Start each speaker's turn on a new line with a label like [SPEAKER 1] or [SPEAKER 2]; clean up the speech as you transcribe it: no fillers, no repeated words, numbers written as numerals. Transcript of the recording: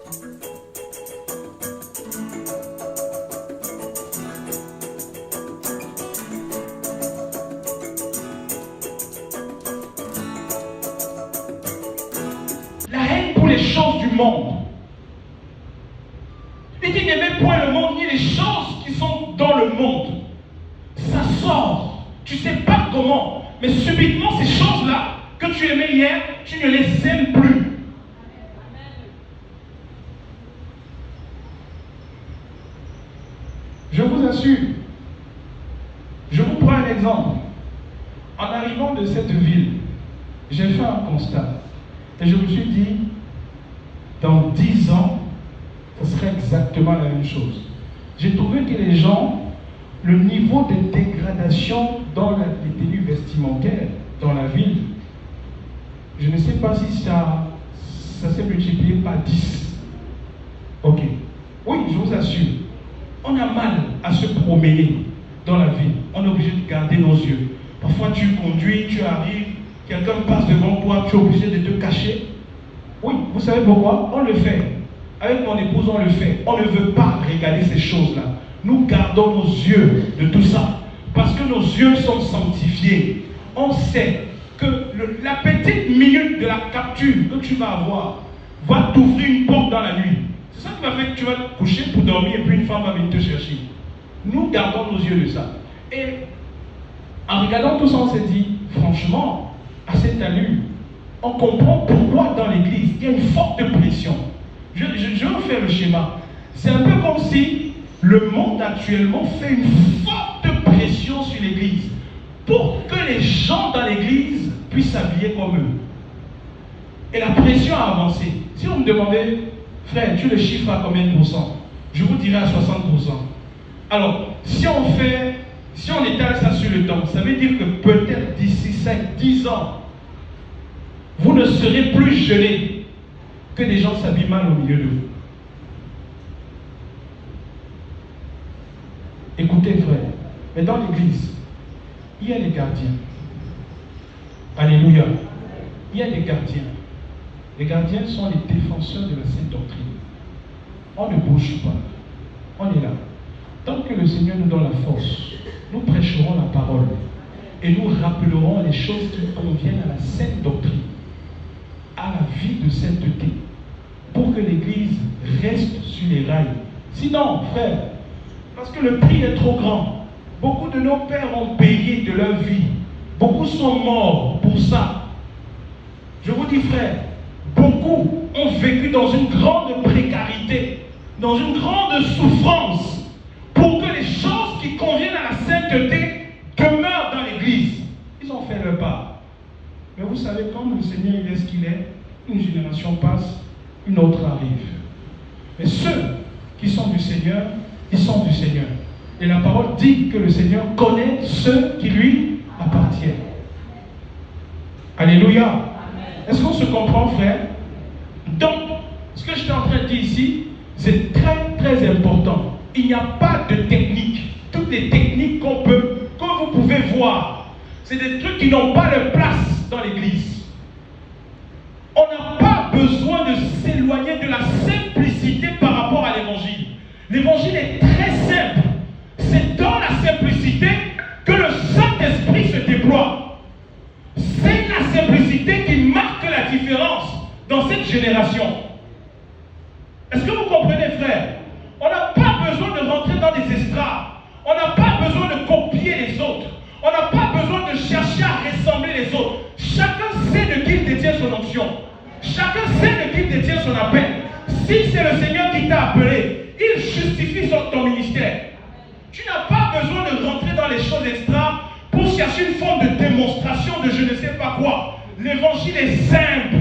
[SPEAKER 1] La haine pour les choses du monde. Et qu'il n'aimait point le monde ni les choses qui sont dans le monde. Ça sort. Tu ne sais pas comment. Mais subitement, ces choses-là que tu aimais hier, tu ne les aimes plus. Je vous assure. Je vous prends un exemple. En arrivant de cette ville, j'ai fait un constat. Et je me suis dit, dans 10 ans, ce serait exactement la même chose. J'ai trouvé que les gens, le niveau de dégradation dans les tenues vestimentaires dans la ville, je ne sais pas si ça s'est multiplié par 10. Ok. Oui, je vous assure. On a mal à se promener dans la ville. On est obligé de garder nos yeux. Parfois, tu conduis, tu arrives, quelqu'un passe devant toi, tu es obligé de te cacher. Oui, vous savez pourquoi? On le fait. Avec mon épouse, on le fait. On ne veut pas regarder ces choses-là. Nous gardons nos yeux de tout ça. Parce que nos yeux sont sanctifiés. On sait que la petite minute de la capture que tu vas avoir va t'ouvrir une porte dans la nuit. C'est ça qui va faire que tu vas te coucher pour dormir et puis une femme va venir te chercher. Nous gardons nos yeux de ça. Et en regardant tout ça, on s'est dit, franchement, à cette allure, on comprend pourquoi dans l'église, il y a une forte pression. Je vais faire le schéma. C'est un peu comme si le monde actuellement fait une forte pression sur l'église pour que les gens dans l'église puissent s'habiller comme eux. Et la pression a avancé. Si vous me demandez, frère, tu le chiffres à combien de pourcents? Je vous dirai à 60%. Alors, si on étale ça sur le temps, ça veut dire que peut-être d'ici 5-10 ans, vous ne serez plus gênés que des gens s'habillent mal au milieu de vous. Écoutez, frère, mais dans l'église, il y a les gardiens. Alléluia. Il y a des gardiens. Les gardiens sont les défenseurs de la sainte doctrine. On ne bouge pas. On est là. Tant que le Seigneur nous donne la force, nous prêcherons la parole et nous rappellerons les choses qui conviennent à la sainte doctrine, à la vie de sainteté, pour que l'Église reste sur les rails. Sinon, frère, parce que le prix est trop grand, beaucoup de nos pères ont payé de leur vie, beaucoup sont morts pour ça. Je vous dis, frère, beaucoup ont vécu dans une grande précarité, dans une grande souffrance, pour que les choses qui conviennent à la sainteté demeurent dans l'Église. Ils ont fait leur part. Mais vous savez, quand le Seigneur il est ce qu'il est, une génération passe, une autre arrive. Mais ceux qui sont du Seigneur, ils sont du Seigneur. Et la parole dit que le Seigneur connaît ceux qui lui appartiennent. Alléluia. Est-ce qu'on se comprend, frère? Donc, ce que je suis en train de dire ici, c'est très très important. Il n'y a pas de technique. Toutes les techniques que vous pouvez voir, c'est des trucs qui n'ont pas de place dans l'église. On n'a pas besoin de s'éloigner de la simplicité par rapport à l'évangile. L'évangile est très simple. C'est dans la simplicité que le Saint-Esprit se déploie. C'est la simplicité qui marque la différence dans cette génération. Est-ce que vous comprenez, frère? On n'a pas besoin de rentrer dans des estrades. On n'a pas besoin de copier les autres. On n'a pas besoin de chercher à ressembler les autres. Chacun sait de qui il détient son onction. Chacun sait de qui il détient son appel. Si c'est le Seigneur qui t'a appelé, il justifie ton ministère. Tu n'as pas besoin de rentrer dans les choses extra pour chercher une forme de démonstration de je ne sais pas quoi. L'évangile est simple.